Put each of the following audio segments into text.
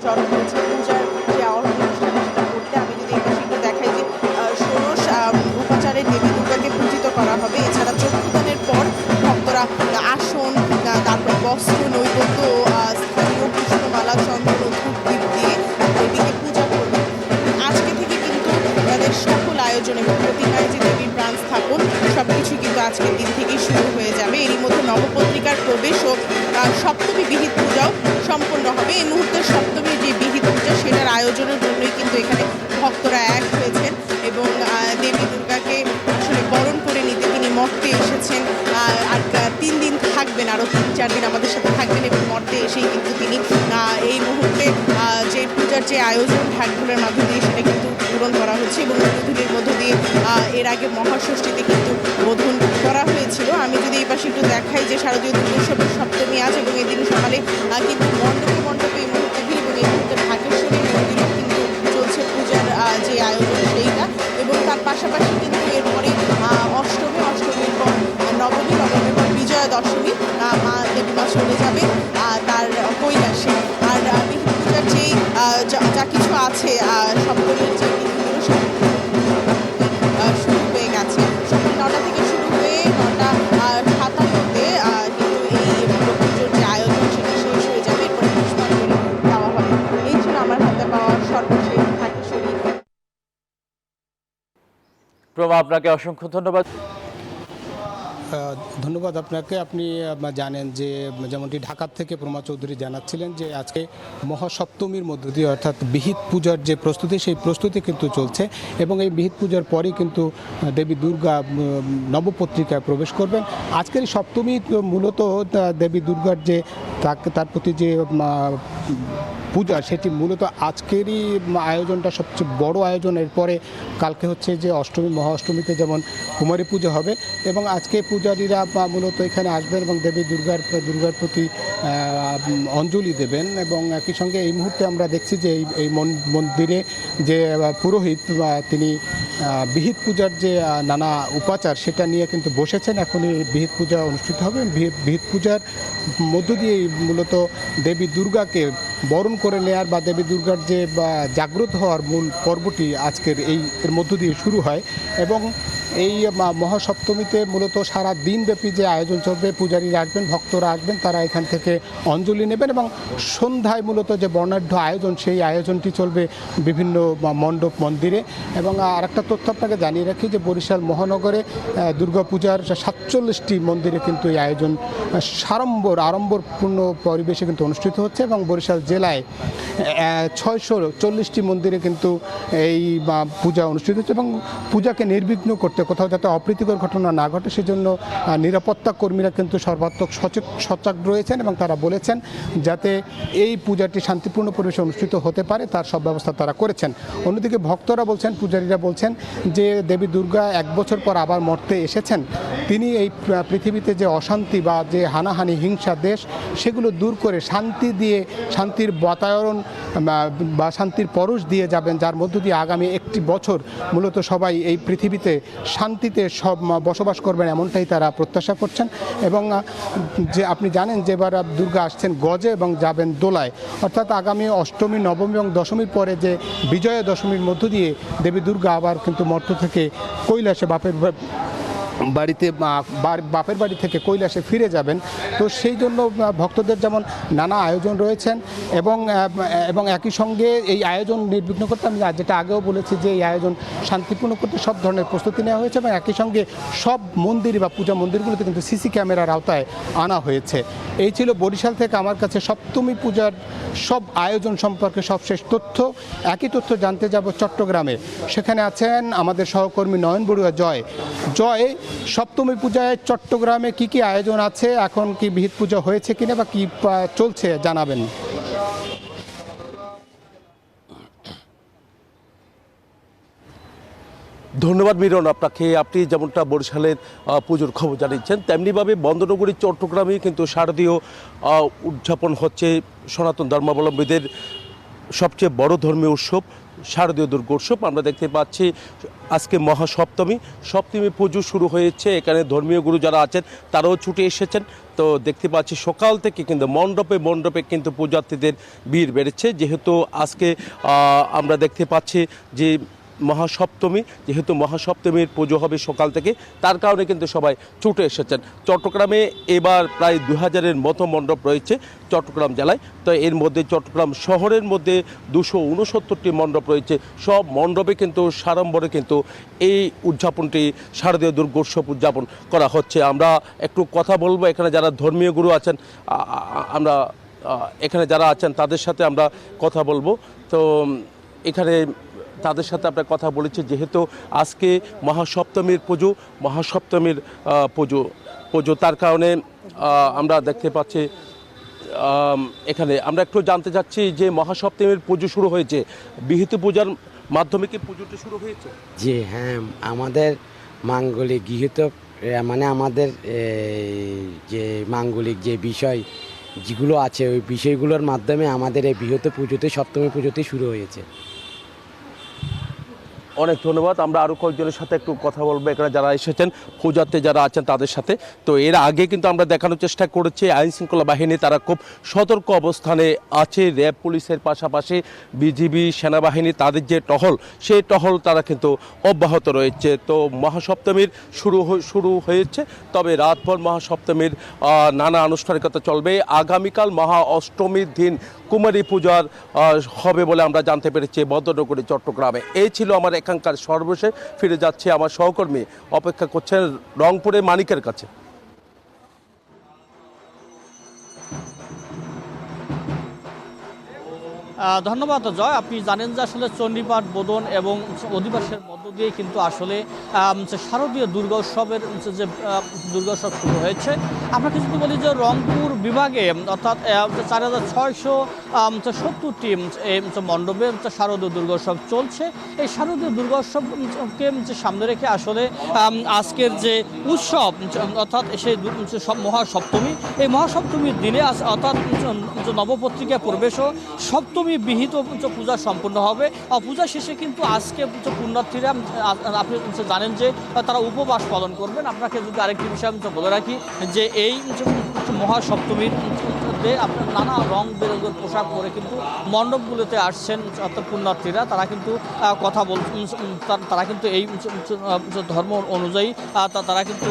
জড়ো হয়েছে পূজার যে অনুষ্ঠান সেটা করতে। আমি যদি এপাশে একটু দেখাই যে ষোড়শ উপাচারে দেবী দুর্গাকে পূজিত করা হবে। এছাড়া চক্ষুদানের পর ভক্তরা আসন, তারপর বস্ত্র, নৈবেদ্য, স্থানীয় পুষ্পমালা, চন্দন ও ধূপ দ্বীপ দিয়ে দেবীকে পূজা করবে। আজকে থেকে কিন্তু তাদের সকল আয়োজন এবং প্রতিমায় যে দেবীর প্রাণ স্থাপন সবকিছু কিন্তু আজকের দিন থেকেই শুরু হয়ে যাবে। এরই মধ্যে নবপত্রিকার প্রবেশ ও সপ্তমী বিহিত পূজাও সম্পন্ন হবে। এই মুহূর্তে সপ্তমীর যে বিহিত পূজা সেটার আয়োজনের জন্যই কিন্তু এখানে ভক্তরা এক হয়েছেন এবং দেবী দুর্গাকে আসলে বরণ করে নিতে তিনি মর্তে এসেছেন। আর 3 দিন থাকবেন, আরও 3-4 দিন আমাদের সাথে থাকবেন এবং মর্তে এসেই কিন্তু তিনি এই মুহূর্তে যে পূজার যে আয়োজন ঢাকঢোলের মধ্য দিয়ে সেটা কিন্তু পূরণ করা হচ্ছে এবং উদ্বোধনের মধ্য দিয়ে এর আগে মহাষষ্ঠীতে কিন্তু বোধন করা হয়েছিল। আমি যদি এই পাশে একটু দেখাই যে শারদীয় দুর্গোৎসবের সপ্তমী আজ এবং এদিন সকালে কিন্তু মণ্ডপে মণ্ডপে এই মুহূর্তে ভিড় এবং এই মুহূর্তে ঢাকেশ্বরী মন্দিরেও কিন্তু চলছে পূজার যে আয়োজন সেইটা এবং তার পাশাপাশি কিন্তু এরপরে অষ্টমীর পর নবমীর পর বিজয়া দশমী মা দেবী মা চলে যাবে তার কৈলাসে। আর বিহিত পূজার যেই যা কিছু আছে সপ্তমীর যে বিধিগুলো শুরু হয়ে গেছে। সকাল 9টা থেকে শুরু হয়ে 9টা 57-তে কিন্তু এই পুজোর যে আয়োজন সেটা শেষ হয়ে যাবে। এরপরে পুষ্পাঞ্জলি দেওয়া হবে। এই ছিল আমার হাতে পাওয়া সর্বশেষ ঢাকেশ্বরী। প্রভা, আপনাকে অসংখ্য ধন্যবাদ। ধন্যবাদ আপনাকে। আপনি জানেন যে যেমনটি ঢাকা থেকে প্রমা চৌধুরী জানাচ্ছিলেন যে আজকে মহাসপ্তমীর মধ্য দিয়ে অর্থাৎ বিহিত পূজার যে প্রস্তুতি সেই প্রস্তুতি কিন্তু চলছে এবং এই বিহিত পূজার পরেই কিন্তু দেবী দুর্গা নবপত্রিকায় প্রবেশ করবেন। আজকের এই সপ্তমী মূলত দেবী দুর্গার যে তার প্রতি যে পূজা সেটি মূলত আজকেরই আয়োজনটা সবচেয়ে বড় আয়োজন। এরপরে কালকে হচ্ছে যে অষ্টমী, মহা অষ্টমীতে যেমন কুমারী পুজো হবে এবং আজকে পূজারীরা মূলত এখানে আসবেন এবং দেবী দুর্গার প্রতি অঞ্জলি দেবেন এবং একই সঙ্গে এই মুহূর্তে আমরা দেখছি যে এই মন্দিরে যে পুরোহিত তিনি বিহিত পূজার যে নানা উপাচার সেটা নিয়ে কিন্তু বসেছেন। এখন এই বিহিত পূজা অনুষ্ঠিত হবে। বিহিত পূজার মধ্য দিয়ে মূলত দেবী দুর্গাকে বরণ করে নেয়ার বা দেবী দুর্গার যে জাগ্রত হওয়ার মূল পর্বটি আজকের এর মধ্য দিয়ে শুরু হয় এবং এই মহাসপ্তমীতে মূলত সারা দিনব্যাপী যে আয়োজন চলবে, পূজারীরা আসবেন, ভক্তরা আসবেন, তারা এখান থেকে অঞ্জলি নেবেন এবং সন্ধ্যায় মূলত যে বর্ণাঢ্য আয়োজন সেই আয়োজনটি চলবে বিভিন্ন মণ্ডপ মন্দিরে। এবং আরেকটা তথ্য আপনাকে জানিয়ে রাখি যে বরিশাল মহানগরে দুর্গাপূজার 47টি মন্দিরে কিন্তু এই আয়োজন আড়ম্বরপূর্ণ পরিবেশে কিন্তু অনুষ্ঠিত হচ্ছে এবং বরিশাল জেলায় 640টি মন্দিরে কিন্তু এই পূজা অনুষ্ঠিত হচ্ছে এবং পূজাকে নির্বিঘ্ন করতে, কোথাও যাতে অপ্রীতিকর ঘটনা না ঘটে সেজন্য নিরাপত্তা কর্মীরা কিন্তু সর্বাত্মক সজাগ রয়েছেন এবং তারা বলেছেন যাতে এই পূজাটি শান্তিপূর্ণ পরিবেশে অনুষ্ঠিত হতে পারে তার সব ব্যবস্থা তারা করেছেন। অন্যদিকে ভক্তরা বলছেন, পূজারীরা বলছেন যে দেবী দুর্গা 1 বছর পর আবার মর্তে এসেছেন। তিনি এই পৃথিবীতে যে অশান্তি বা যে হানাহানি, হিংসা, দেশ সেগুলো দূর করে শান্তি দিয়ে, শান্তির বাতায়ন বা শান্তির পরশ দিয়ে যাবেন, যার মধ্য দিয়ে আগামী 1টি বছর মূলত সবাই এই পৃথিবীতে শান্তিতে সব বসবাস করবেন এমনটাই তারা প্রত্যাশা করছেন। এবং যে আপনি জানেন যে এবার দুর্গা আসছেন গজে এবং যাবেন দোলায়, অর্থাৎ আগামী অষ্টমী, নবমী এবং দশমীর পরে যে বিজয়া দশমীর মধ্য দিয়ে দেবী দুর্গা আবার কিন্তু মর্ত থেকে কৈলাসে বাপের বাড়ি থেকে কৈলাসে ফিরে যাবেন। তো সেই জন্য ভক্তদের যেমন নানা আয়োজন রয়েছেন এবং একই সঙ্গে এই আয়োজন নির্বিঘ্ন করতে, আমি যেটা আগেও বলেছি যে এই আয়োজন শান্তিপূর্ণ করতে সব ধরনের প্রস্তুতি নেওয়া হয়েছে এবং একই সঙ্গে সব মন্দির বা পূজা মন্দিরগুলোতে কিন্তু সিসি ক্যামেরার আওতায় আনা হয়েছে। এই ছিল বরিশাল থেকে আমার কাছে সপ্তমী পূজার সব আয়োজন সম্পর্কে সবশেষ তথ্য। একই তথ্য জানতে যাব চট্টগ্রামে। সেখানে আছেন আমাদের সহকর্মী নয়ন বড়ুয়া। জয়, সপ্তমী পূজায় চট্টগ্রামে কি কি আয়োজন আছে, এখন কি বিহিত পূজা হয়েছে কিনা বা কি চলছে জানাবেন। ধন্যবাদ মিরন আপনাকে। আপনি যেমনটা বরিশালের পুজোর খবর জানিয়েছেন, তেমনিভাবে বন্দরনগরী চট্টগ্রামে কিন্তু শারদীয় উদযাপন হচ্ছে সনাতন ধর্মাবলম্বীদের সবচেয়ে বড় ধর্মীয় উৎসব শারদীয় দুর্গোৎসব। আমরা দেখতে পাচ্ছি আজকে মহাসপ্তমী, সপ্তমী পুজো শুরু হয়েছে। এখানে ধর্মীয় গুরু যারা আছেন তারাও ছুটে এসেছেন। তো দেখতে পাচ্ছি সকাল থেকে কিন্তু মণ্ডপে মণ্ডপে কিন্তু পূজার্থীদের ভিড় বেড়েছে, যেহেতু আজকে আমরা দেখতে পাচ্ছি যে মহাসপ্তমী, যেহেতু মহাসপ্তমীর পুজো হবে সকাল থেকে, তার কারণে কিন্তু সবাই ছুটে এসেছেন। চট্টগ্রামে এবার প্রায় 2000-এর মতো মণ্ডপ রয়েছে চট্টগ্রাম জেলায়। তো এর মধ্যে চট্টগ্রাম শহরের মধ্যে 269টি মণ্ডপ রয়েছে। সব মণ্ডপে কিন্তু সাড়ম্বরে কিন্তু এই উদযাপনটি শারদীয় দুর্গোৎসব উদযাপন করা হচ্ছে। আমরা একটু কথা বলবো, এখানে যারা ধর্মীয় গুরু আছেন আমরা এখানে যারা আছেন তাদের সাথে আমরা কথা বলবো। তো এখানে তাদের সাথে আমরা কথা বলেছি, যেহেতু আজকে মহাসপ্তমীর পুজো তার কারণে আমরা দেখতে পাচ্ছি এখানে আমরা একটু জানতে চাচ্ছি যে মহাসপ্তমীর পুজো শুরু হয়েছে, বিহিত পূজার মাধ্যমে কি পুজোটা শুরু হয়েছে? জি হ্যাঁ, আমাদের মাঙ্গলিক গৃহীত মানে আমাদের যে মাঙ্গলিক যে বিষয় যেগুলো আছে ওই বিষয়গুলোর মাধ্যমে আমাদের এই বৃহৎ পুজোতে সপ্তমী পুজোতে শুরু হয়েছে। অনেক ধন্যবাদ। আমরা আরও কয়েকজনের সাথে একটু কথা বলবো, এখানে যারা এসেছেন পূজাতে যারা আছেন তাদের সাথে। তো এর আগে কিন্তু আমরা দেখানোর চেষ্টা করেছি আইন শৃঙ্খলা বাহিনী তারা খুব সতর্ক অবস্থানে আছে। র্যাব পুলিশের পাশাপাশি বিজিবি সেনাবাহিনী তাদের যে টহল, সেই টহল তারা কিন্তু অব্যাহত রয়েছে। তো মহাসপ্তমীর শুরু হয়েছে, তবে রাতভর মহাসপ্তমীর নানা আনুষ্ঠানিকতা চলবে। আগামীকাল মহা অষ্টমীর দিন কুমারী পূজার হবে বলে আমরা জানতে পেরেছি বদরনগরী চট্টগ্রামে। এই ছিল আমার এখানকার সর্বশেষ। ফিরে যাচ্ছে আমার সহকর্মী অপেক্ষা করছেন রংপুরের মানিকের কাছে। ধন্যবাদ জয়। আপনি জানেন যে আসলে চণ্ডীপাঠ বোধন এবং অধিবাসের মধ্য দিয়ে কিন্তু আসলে শারদীয় দুর্গোৎসবের যে দুর্গোৎসব শুরু হয়েছে। আপনাকে যদি বলি যে রংপুর বিভাগে অর্থাৎ 4670টি মণ্ডপে শারদীয় দুর্গোৎসব চলছে। এই শারদীয় দুর্গোৎসবকে সামনে রেখে আসলে আজকের যে উৎসব অর্থাৎ সেই মহাসপ্তমী, এই মহাসপ্তমীর দিনে অর্থাৎ নবপত্রিকা প্রবেশ ও সপ্তমী বিহিত পূজা সম্পন্ন হবে। পূজা শেষে কিন্তু আজকে পুণ্যার্থীরা আপনি জানেন যে তারা উপবাস পালন করবেন। আপনাকে যদি আরেকটি বিষয় আমি বলে রাখি যে এই মহাসপ্তমীর আপনার নানা রং বেরঙের পোশাক পরে কিন্তু মণ্ডপগুলোতে আসছেন অর্থাৎ পুণ্যার্থীরা। তারা কিন্তু কথা তারা কিন্তু এই ধর্ম অনুযায়ী তারা কিন্তু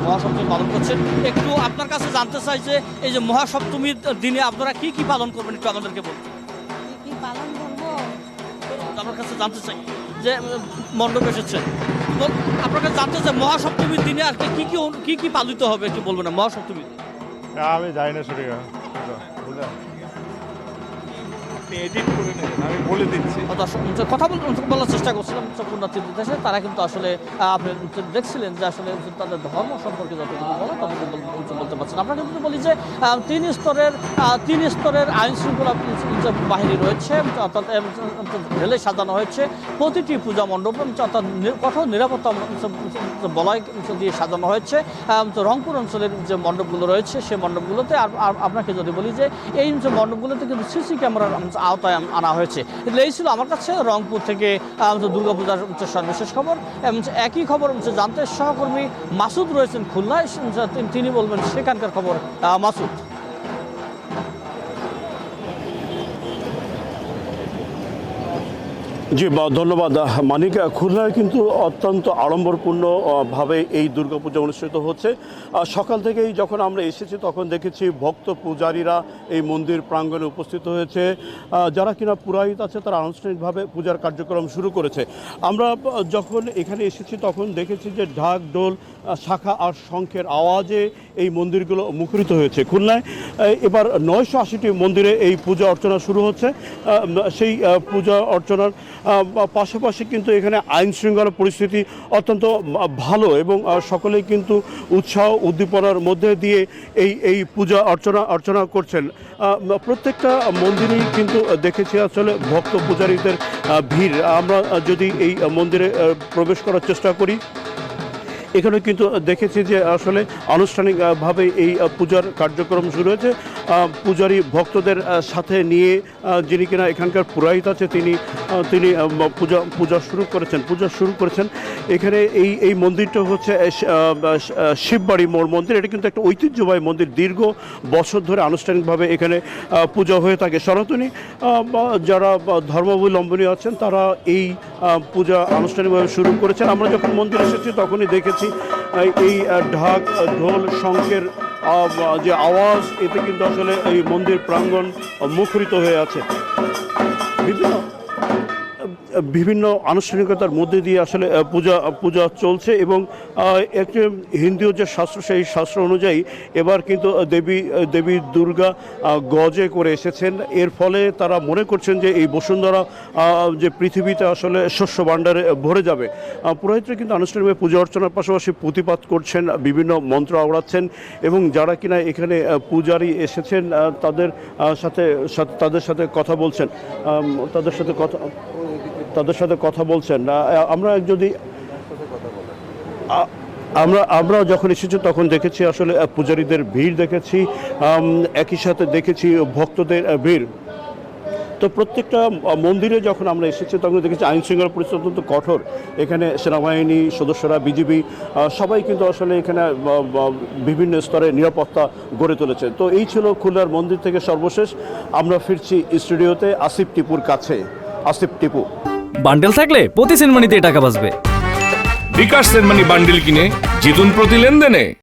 মহাসপ্তমী পালন করছেন। একটু আপনার কাছে জানতে চাই যে এই যে মহাসপ্তমীর দিনে আপনারা কি কি পালন করবেন, একটু আমাদেরকে বলুন। কি পালন করবো আপনার কাছে জানতে চাই যে মণ্ডপ এসেছে, তো আপনার কাছে জানতে চাই মহাসপ্তমীর দিনে আর কি কি পালিত হবে একটু বলবেন না মহাসপ্তমীর? আমি যাই না সরি এডিট করে নেবেন, আমি বলে দিচ্ছি। কথা বলার চেষ্টা করছিলাম পুণ্যার্থীদের দেশে। তারা কিন্তু আসলে আপনি দেখছিলেন যে আসলে তাদের ধর্ম সম্পর্কে যতটুকু বলা ততটুকু বলতে পারছেন। আমরা কিন্তু বলি যে তিন স্তরের আইন শৃঙ্খলা বাহিনী রয়েছে, অর্থাৎ রেলে সাজানো হয়েছে প্রতিটি পূজা মণ্ডপ, অর্থাৎ কঠোর নিরাপত্তা বলয় দিয়ে সাজানো হয়েছে। তো রংপুর অঞ্চলের যে মণ্ডপগুলো রয়েছে সেই মণ্ডপগুলোতে আর আপনাকে যদি বলি যে এই মণ্ডপগুলোতে কিন্তু সিসি ক্যামেরার আওতায় আনা হয়েছে। এই ছিল আমার কাছে রংপুর থেকে দুর্গাপূজার সর্বশেষ খবর। একই খবর জানতে সহকর্মী মাসুদ রয়েছেন খুলনায়, তিনি বলবেন সেখানকার খবর। মাসুদ। জি ধন্যবাদ মানিক। খুলনায় কিন্তু অত্যন্ত আড়ম্বরপূর্ণভাবে এই দুর্গাপূজা অনুষ্ঠিত হচ্ছে। সকাল থেকেই যখন আমরা এসেছি তখন দেখেছি ভক্ত পূজারীরা এই মন্দির প্রাঙ্গণে উপস্থিত হয়েছে। যারা কিনা পুরোহিত আছে তারা আনুষ্ঠানিকভাবে পূজার কার্যক্রম শুরু করেছে। আমরা যখন এখানে এসেছি তখন দেখেছি যে ঢাক ঢোল শাখা আর শঙ্খের আওয়াজে এই মন্দিরগুলো মুখরিত হয়েছে। খুলনায় এবার 980টি মন্দিরে এই পূজা অর্চনা শুরু হচ্ছে। সেই পূজা অর্চনার পাশাপাশি কিন্তু এখানে আইন শৃঙ্খলা পরিস্থিতি অত্যন্ত ভালো এবং সকলেই কিন্তু উৎসাহ উদ্দীপনার মধ্যে দিয়ে এই পূজা অর্চনা করছেন। প্রত্যেকটা মন্দিরেই কিন্তু দেখেছি আসলে ভক্ত পূজারীদের ভিড়। আমরা যদি এই মন্দিরে প্রবেশ করার চেষ্টা করি, এখানে কিন্তু দেখেছি যে আসলে আনুষ্ঠানিকভাবে এই পূজার কার্যক্রম শুরু হয়েছে। পূজারী ভক্তদের সাথে নিয়ে যিনি কিনা এখানকার পুরোহিত আছে তিনি পূজা শুরু করেছেন। এখানে এই মন্দিরটা হচ্ছে শিববাড়ি মোড় মন্দির। এটা কিন্তু একটা ঐতিহ্যবাহী মন্দির, দীর্ঘ বছর ধরে আনুষ্ঠানিকভাবে এখানে পূজা হয়ে থাকে। সনাতনী যারা ধর্মাবলম্বী আছেন তারা এই পূজা আনুষ্ঠানিকভাবে শুরু করেছেন। আমরা যখন মন্দিরে এসেছি তখনই দেখেছি এই ঢাক, ঢোল, শঙ্খের যে আওয়াজ, এতে কিন্তু আসলে এই মন্দির প্রাঙ্গণ মুখরিত হয়ে আছে। বিভিন্ন আনুষ্ঠানিকতার মধ্যে দিয়ে আসলে পূজা চলছে এবং একটি হিন্দু যে শাস্ত্র, সেই শাস্ত্র অনুযায়ী এবার কিন্তু দেবী দুর্গা গজে করে এসেছেন। এর ফলে তারা মনে করছেন যে এই বসুন্ধরা যে পৃথিবীতে আসলে শস্য ভাণ্ডারে ভরে যাবে। পুরোহিতরা কিন্তু আনুষ্ঠানিকভাবে পূজা অর্চনার পাশাপাশি প্রতিপাদ করছেন, বিভিন্ন মন্ত্র আওড়াচ্ছেন এবং যারা কিনা এখানে পূজারী এসেছেন তাদের সাথে কথা বলছেন। আমরা যখন এসেছি তখন দেখেছি আসলে পূজারীদের ভিড় দেখেছি, একই সাথে দেখেছি ভক্তদের ভিড়। তো প্রত্যেকটা মন্দিরে যখন আমরা এসেছি তখন দেখেছি আইন শৃঙ্খলা পরিস্থিতি অত্যন্ত কঠোর। এখানে সেনাবাহিনী সদস্যরা, বিজিবি সবাই কিন্তু আসলে এখানে বিভিন্ন স্তরে নিরাপত্তা গড়ে তুলেছে। তো এই ছিল খুলনার মন্দির থেকে সর্বশেষ। আমরা ফিরছি স্টুডিওতে আসিফ টিপুর কাছে। আসিফ টিপু। বান্ডেল থাকলে প্রতি সেনমানিতে টাকা বাঁচবে। বিকাশ সেনমানি বান্ডেল কিনে জিতুন প্রতি লেনদেনে।